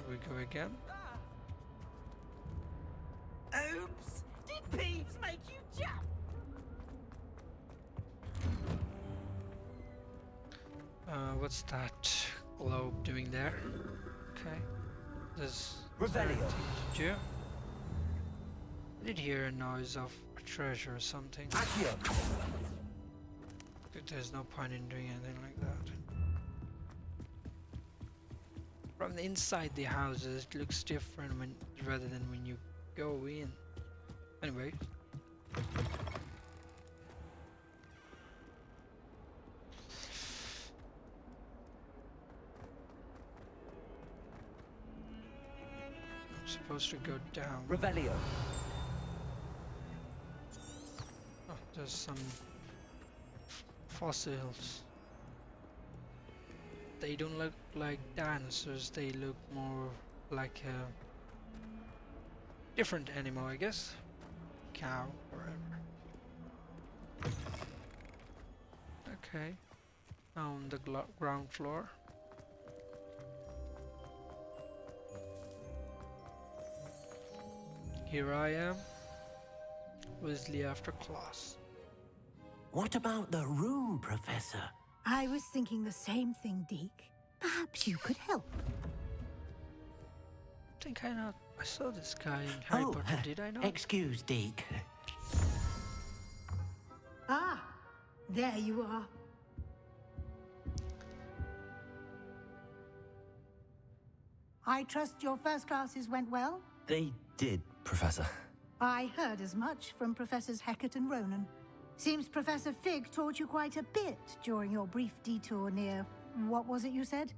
we go again. Oops! Did Peeves make you jump? What's that globe doing there? Okay. Is there Revelio. anything to do? I did hear a noise of a treasure or something. Accio. But there's no point in doing anything like that. From the inside the houses, it looks different rather than when you go in. Anyway. I'm supposed to go down. Revelio. Oh, there's some fossils. They don't look like dinosaurs, they look more like a different animal, I guess. Cow, whatever. Okay. On the ground floor. Here I am. Weasley after class. What about the room, Professor? I was thinking the same thing, Deke. Perhaps you could help. I think I saw this guy in Harry Potter, did I not? Excuse, Deke. Ah, there you are. I trust your first classes went well? They did, Professor. I heard as much from Professors Hecat and Ronan. Seems Professor Fig taught you quite a bit during your brief detour near... what was it you said?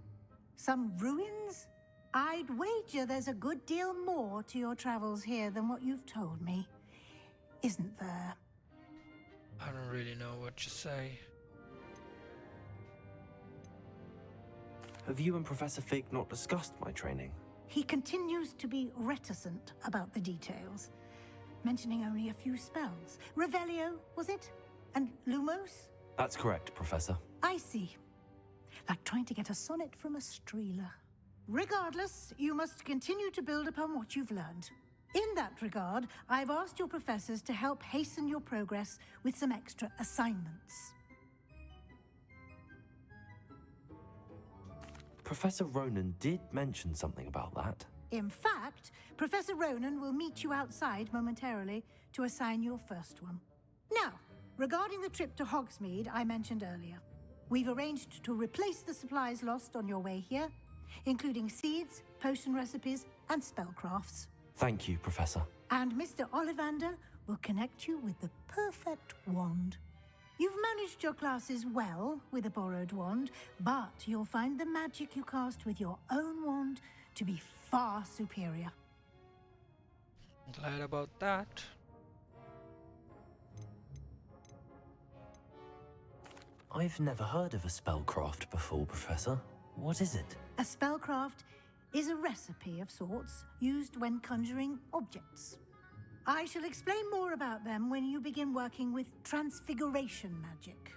Some ruins? I'd wager there's a good deal more to your travels here than what you've told me. Isn't there? I don't really know what to say. Have you and Professor Fig not discussed my training? He continues to be reticent about the details, mentioning only a few spells. Revelio, was it? And Lumos? That's correct, Professor. I see. Like trying to get a sonnet from a streeler. Regardless, you must continue to build upon what you've learned. In that regard, I've asked your professors to help hasten your progress with some extra assignments. Professor Ronan did mention something about that. In fact, Professor Ronan will meet you outside momentarily to assign your first one. Now, regarding the trip to Hogsmeade I mentioned earlier, we've arranged to replace the supplies lost on your way here, including seeds, potion recipes, and spellcrafts. Thank you, Professor. And Mr. Ollivander will connect you with the perfect wand. You've managed your classes well with a borrowed wand, but you'll find the magic you cast with your own wand to be far superior. Glad about that. I've never heard of a spellcraft before, Professor. What is it? A spellcraft is a recipe of sorts used when conjuring objects. I shall explain more about them when you begin working with transfiguration magic.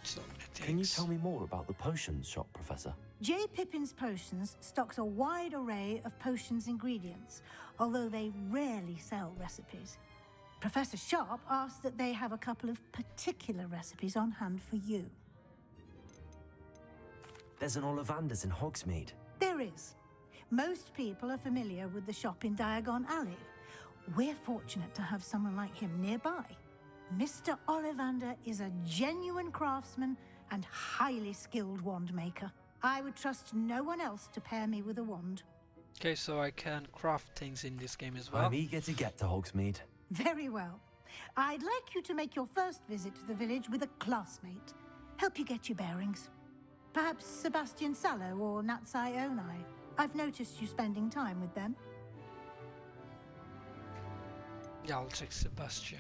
So many Can you things. tell me more about the potions shop, Professor? J. Pippin's Potions stocks a wide array of potions ingredients, although they rarely sell recipes. Professor Sharp asked that they have a couple of particular recipes on hand for you. There's an Ollivander's in Hogsmeade. There is. Most people are familiar with the shop in Diagon Alley. We're fortunate to have someone like him nearby. Mr. Ollivander is a genuine craftsman and highly skilled wand maker. I would trust no one else to pair me with a wand. Okay, so I can craft things in this game as well. I'm eager to get to Hogsmeade. Very well. I'd like you to make your first visit to the village with a classmate. Help you get your bearings. Perhaps Sebastian Sallow or Natsai Onai. I've noticed you spending time with them. Yeah, I'll take Sebastian.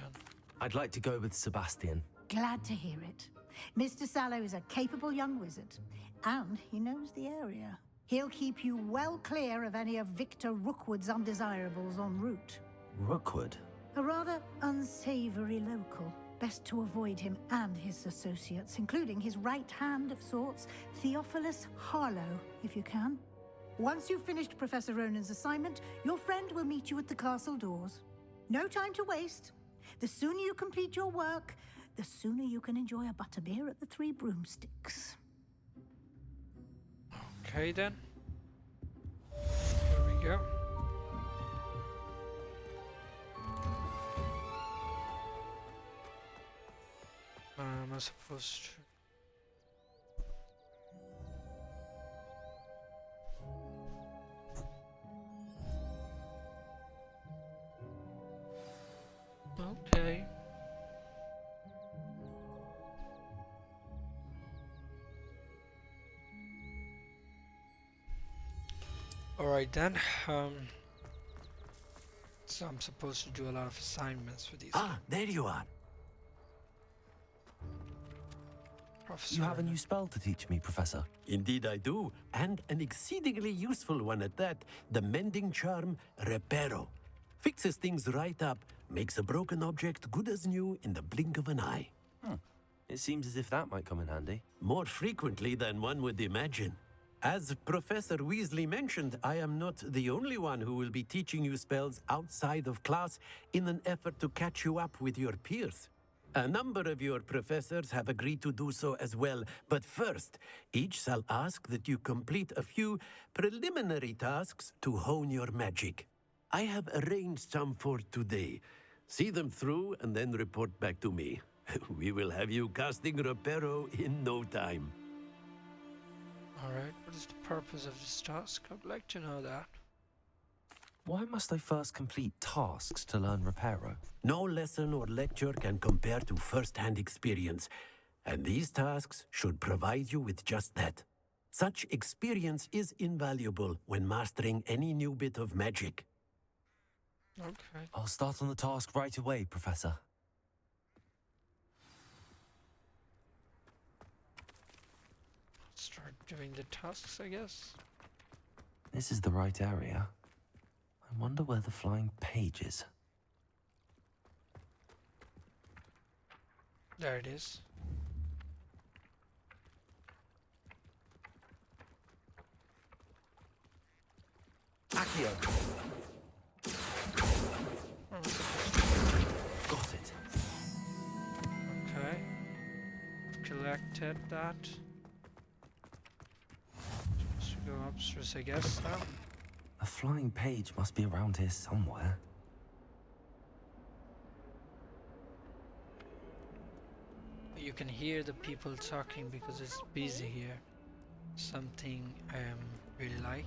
I'd like to go with Sebastian. Glad to hear it. Mr. Sallow is a capable young wizard, and he knows the area. He'll keep you well clear of any of Victor Rookwood's undesirables en route. Rookwood? A rather unsavory local. Best to avoid him and his associates, including his right hand of sorts, Theophilus Harlow, if you can. Once you've finished Professor Ronan's assignment, your friend will meet you at the castle doors. No time to waste. The sooner you complete your work, the sooner you can enjoy a butterbeer at the Three Broomsticks. Okay then. There we go. Am I supposed to? Okay. Alright then. So I'm supposed to do a lot of assignments for these. Ah, there you are. Professor You have a Ronan. new spell to teach me, Professor. Indeed I do, and an exceedingly useful one at that. The mending charm, Reparo. Fixes things right up, makes a broken object good as new in the blink of an eye. It seems as if that might come in handy. More frequently than one would imagine. As Professor Weasley mentioned, I am not the only one who will be teaching you spells outside of class in an effort to catch you up with your peers. A number of your professors have agreed to do so as well, but first, each shall ask that you complete a few preliminary tasks to hone your magic. I have arranged some for today. See them through and then report back to me. We will have you casting Reparo in no time. Alright, what is the purpose of this task? I'd like to know that. Why must I first complete tasks to learn Reparo? No lesson or lecture can compare to first-hand experience, and these tasks should provide you with just that. Such experience is invaluable when mastering any new bit of magic. Okay. I'll start on the task right away, Professor. Start doing the tasks, I guess. This is the right area. I wonder where the flying page is. There it is. Accio! Oh, what's supposed to- Got it. Okay. Collected that. Supposed to go upstairs, I guess, now. A flying page must be around here somewhere. You can hear the people talking because it's busy here. Something I really like.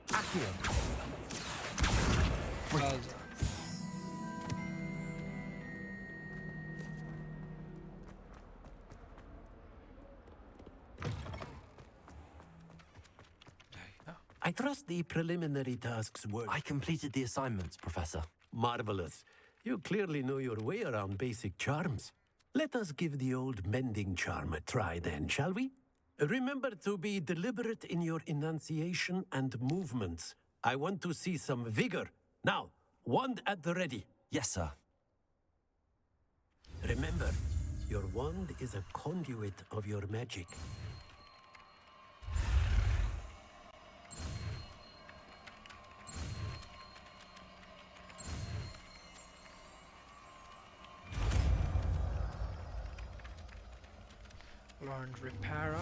Accio! Well done. There you go. I trust the preliminary tasks were I completed the assignments, Professor. marvelous. You clearly know your way around basic charms. Let us give the old mending charm a try then, shall we? Remember to be deliberate in your enunciation and movements. I want to see some vigor. Now, wand at the ready. Yes, sir. Remember, your wand is a conduit of your magic. Learned Reparo.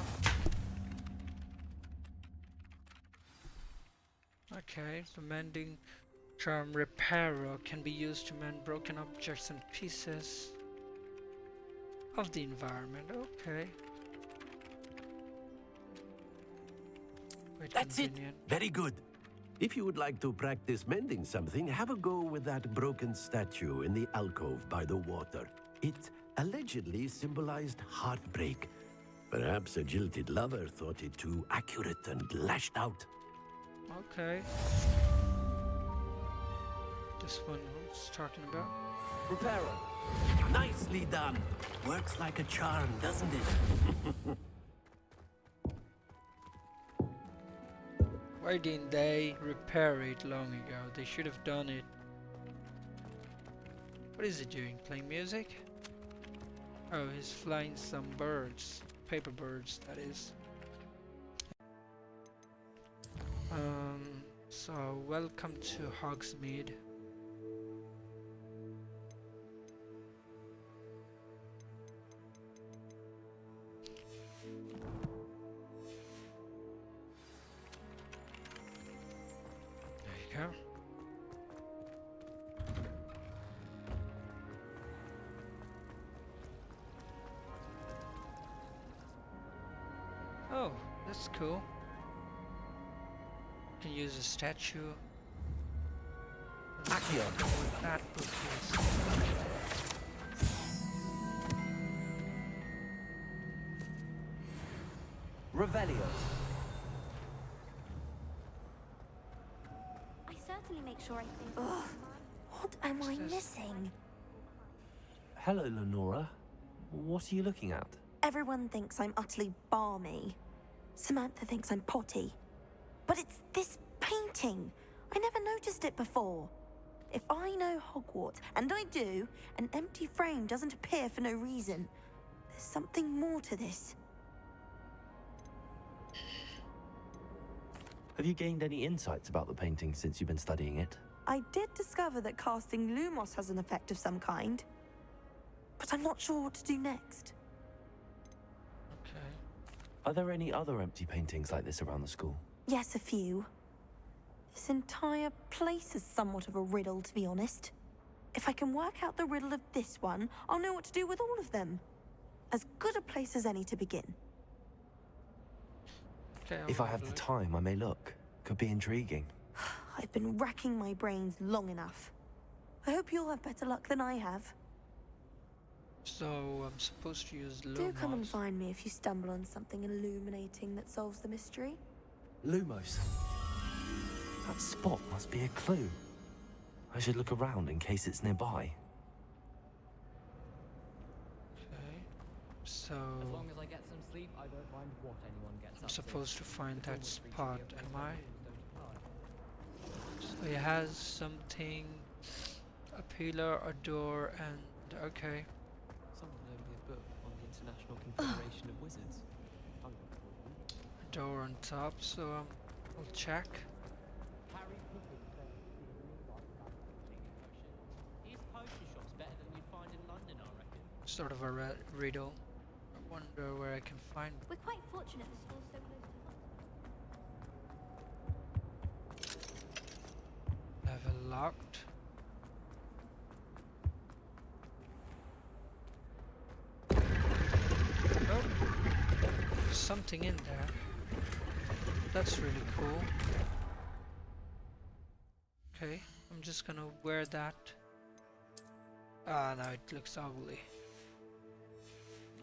Okay, the mending charm Reparo can be used to mend broken objects and pieces of the environment. Okay. Quite That's it. convenient. Very good. If you would like to practice mending something, have a go with that broken statue in the alcove by the water. It allegedly symbolized heartbreak. Perhaps a jilted lover thought it too accurate and lashed out. Okay. This one who's talking about? Reparo. Nicely done. Works like a charm, doesn't it? Why didn't they repair it long ago? They should have done it. What is it doing? Playing music? Oh, he's flying some birds. Paper birds, that is. So, welcome to Hogsmeade. There you go. Oh, that's cool. You can use a statue. Let's Accio. go with that book is. Revelio. I certainly make sure I think. Ugh, what am I missing? Hello, Lenora. What are you looking at? Everyone thinks I'm utterly balmy. Samantha thinks I'm potty. But it's this painting. I never noticed it before. If I know Hogwarts, and I do, an empty frame doesn't appear for no reason. There's something more to this. Have you gained any insights about the painting since you've been studying it? I did discover that casting Lumos has an effect of some kind. But I'm not sure what to do next. Okay. Are there any other empty paintings like this around the school? Yes, a few. This entire place is somewhat of a riddle, to be honest. If I can work out the riddle of this one, I'll know what to do with all of them. As good a place as any to begin. Okay, If I have the time, I may look. Could be intriguing. I've been racking my brains long enough. I hope you'll have better luck than I have. So I'm supposed to use Lumos. Do come and find me if you stumble on something illuminating that solves the mystery. Lumos. That spot must be a clue. I should look around in case it's nearby. Okay. So As long as I get some sleep, I don't mind what anyone gets I'm up supposed to find It's that always free to spot, be am upset I? when rules don't apply. So it has something, a pillar, a door, and okay. Someone owed me a book on the International Confederation of Wizards. A door on top, so I'll check. Harry Potter says he's an invite about teaching a potion. His potion shop's better than you'd find in London, I reckon. Sort of a riddle. I wonder where I can find it. We're quite fortunate the school's so close to us. Level locked. Oh, there's something in there. That's really cool. Okay, I'm just gonna wear that. Ah, no, it looks ugly.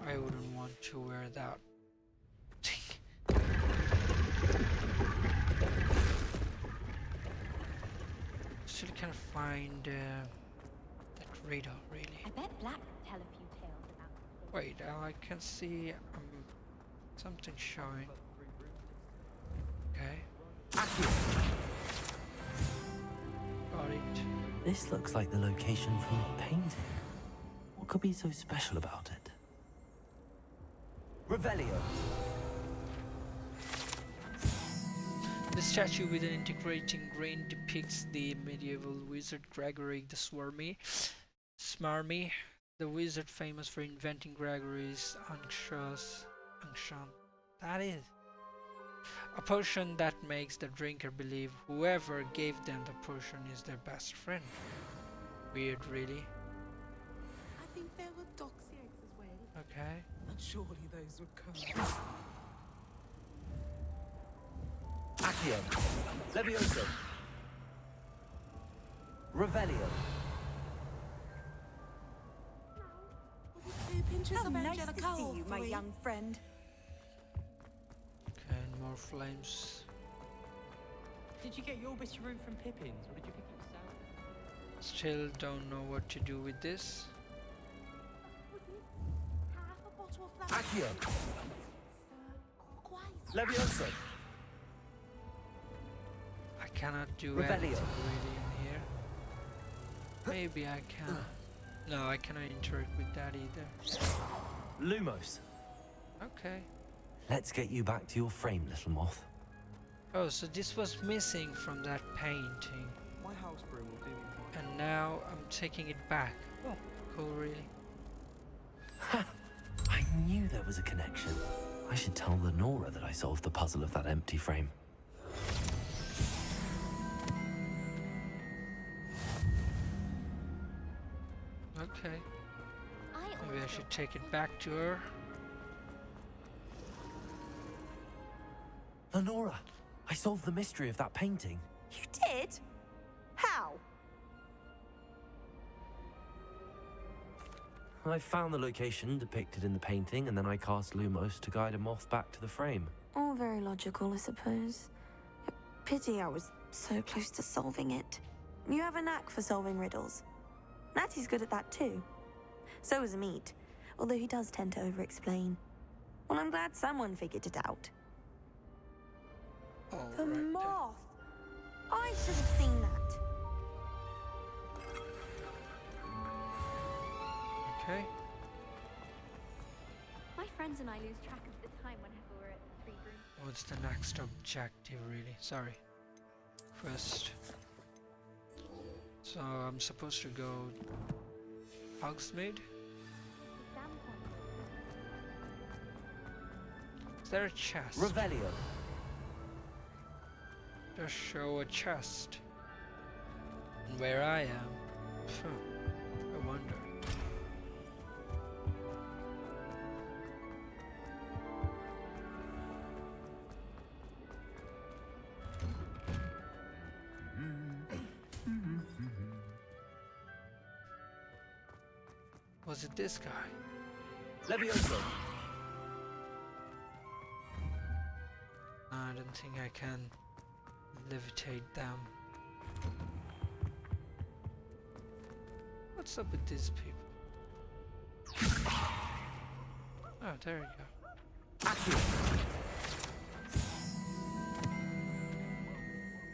I wouldn't want to wear that. Still can't find that radar, really. I bet Black could tell a few tales about. Wait, I can see something showing. Okay. Got it. This looks like the location from the painting. What could be so special about it? Revelio. The statue with an integrating grain depicts the medieval wizard Gregory the Smarmy, the wizard famous for inventing Gregory's unction. That is a potion that makes the drinker believe whoever gave them the potion is their best friend. Weird, really. I think there were doxy eggs as well. Okay. But surely those were curls. Accio. Levioso. Revelio. Two pinches How of nice to Angelica see you, my young friend. Okay, and more flames. Did you get your bitty room from Pippin's, or did you pick it yourself? Still don't know what to do with this. Half a bottle of that. Accio. Quite. Levioso. I cannot do Revelio. anything really in here. Maybe I can. No, I cannot interact with that either. Lumos. Okay. Let's get you back to your frame, little moth. Oh, so this was missing from that painting. My house broom will do me fine. And now I'm taking it back. Oh, cool, really. I knew there was a connection. I should tell Lenora that I solved the puzzle of that empty frame. Okay. Maybe I should take it back to her. Lenora, I solved the mystery of that painting. You did? How? I found the location depicted in the painting, and then I cast Lumos to guide a moth back to the frame. All very logical, I suppose. Pity I was so close to solving it. You have a knack for solving riddles. Natty's good at that too. So is Amit, although he does tend to over-explain. Well, I'm glad someone figured it out. All The right then. moth! I should have seen that. Okay. My friends and I lose track of the time whenever we're at the 3 room. What's the next objective, really? Sorry. Quest. So I'm supposed to go Hogsmeade? Exam point. Is there a chest? Revelio. Just show a chest. And where I am. Phew, I wonder. Was it this guy? Levioso. No, I don't think I can levitate them. What's up with these people? Oh, there you go.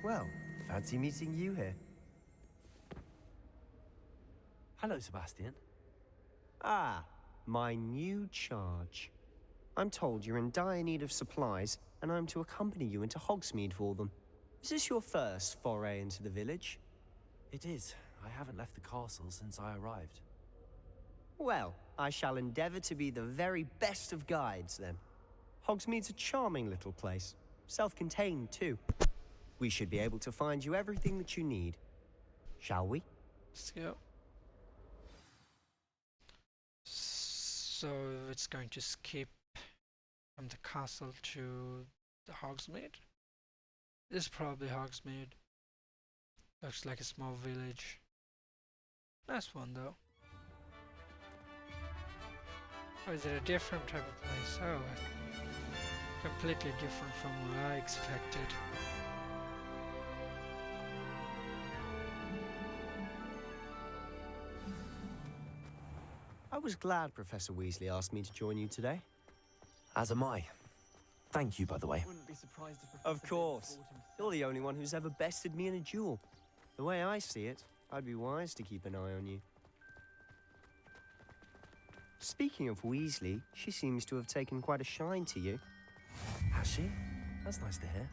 Well, fancy meeting you here. Hello, Sebastian. Ah, my new charge. I'm told you're in dire need of supplies, and I'm to accompany you into Hogsmeade for them. Is this your first foray into the village? It is. I haven't left the castle since I arrived. Well, I shall endeavor to be the very best of guides, then. Hogsmeade's a charming little place. Self-contained, too. We should be able to find you everything that you need. Shall we? Let's go. So it's going to skip from the castle to the Hogsmeade. This is probably Hogsmeade. Looks like a small village. Nice one though. Oh, is it a different type of place? Oh, completely different from what I expected. I was glad Professor Weasley asked me to join you today. As am I. Thank you, by the way. Wouldn't be surprised if Of Professor course. Biggs bought himself. You're the only one who's ever bested me in a duel. The way I see it, I'd be wise to keep an eye on you. Speaking of Weasley, she seems to have taken quite a shine to you. Has she? That's nice to hear.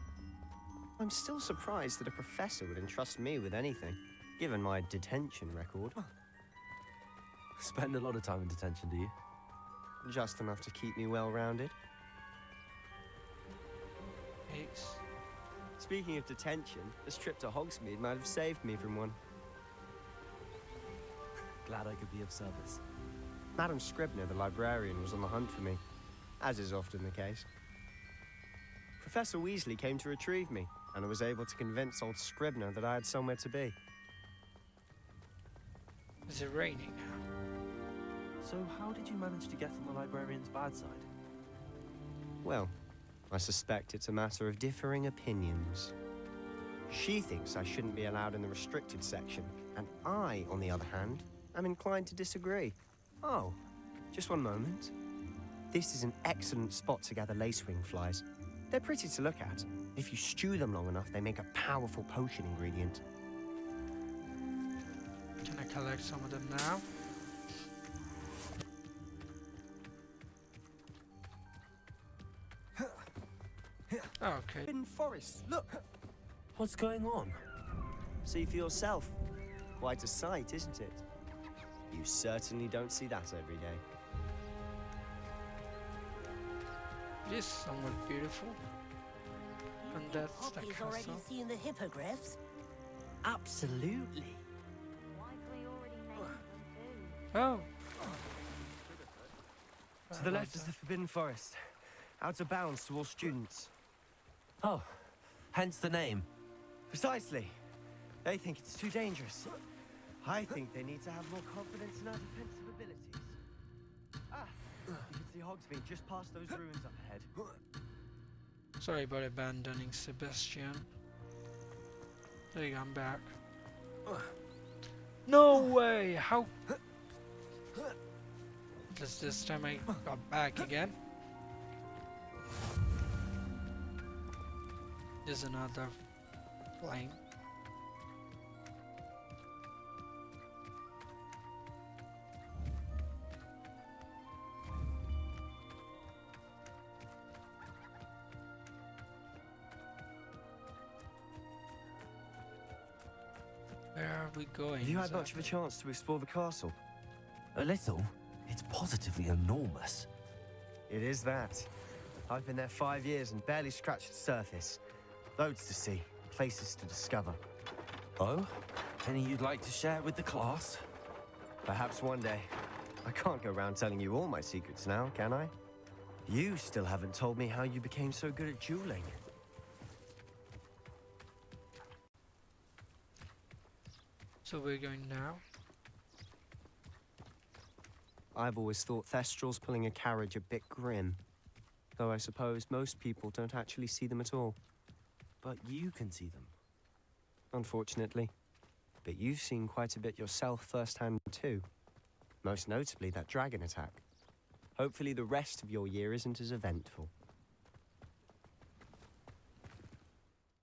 I'm still surprised that a professor would entrust me with anything, given my detention record. Spend a lot of time in detention, do you? Just enough to keep me well-rounded. Thanks. Speaking of detention, this trip to Hogsmeade might have saved me from one. Glad I could be of service. Madam Scribner, the librarian, was on the hunt for me, as is often the case. Professor Weasley came to retrieve me, and I was able to convince old Scribner that I had somewhere to be. Is it raining now? So how did you manage to get on the librarian's bad side? Well, I suspect it's a matter of differing opinions. She thinks I shouldn't be allowed in the restricted section, and I, on the other hand, am inclined to disagree. Oh, just one moment. This is an excellent spot to gather lacewing flies. They're pretty to look at. If you stew them long enough, they make a powerful potion ingredient. Can I collect some of them now? Oh, Okay. Forbidden Forest, look! What's going on? See for yourself. Quite a sight, isn't it? You certainly don't see that every day. It is somewhat beautiful. And that's the Poppy's already castle. seen the hippogriffs. Absolutely. Why have we already named them too? Oh! To the left is the Forbidden Forest. Out of bounds to all students. Oh, hence the name. Precisely. They think it's too dangerous. I think they need to have more confidence in our defensive abilities. Ah, you can see Hogsmeade just past those ruins up ahead. Sorry about abandoning Sebastian. There you go, I'm back. No way! How? This time I got back again. There's another flame. Where are we going? Have you had much of a exactly? chance to explore the castle? A little. It's positively enormous. It is that. I've been there 5 years and barely scratched the surface. Loads to see, places to discover. Oh? Any you'd like to share with the class? Perhaps one day. I can't go around telling you all my secrets now, can I? You still haven't told me how you became so good at dueling. So we're going now. I've always thought Thestrals pulling a carriage a bit grim. Though I suppose most people don't actually see them at all. But you can see them. Unfortunately. But you've seen quite a bit yourself firsthand too. Most notably that dragon attack. Hopefully the rest of your year isn't as eventful.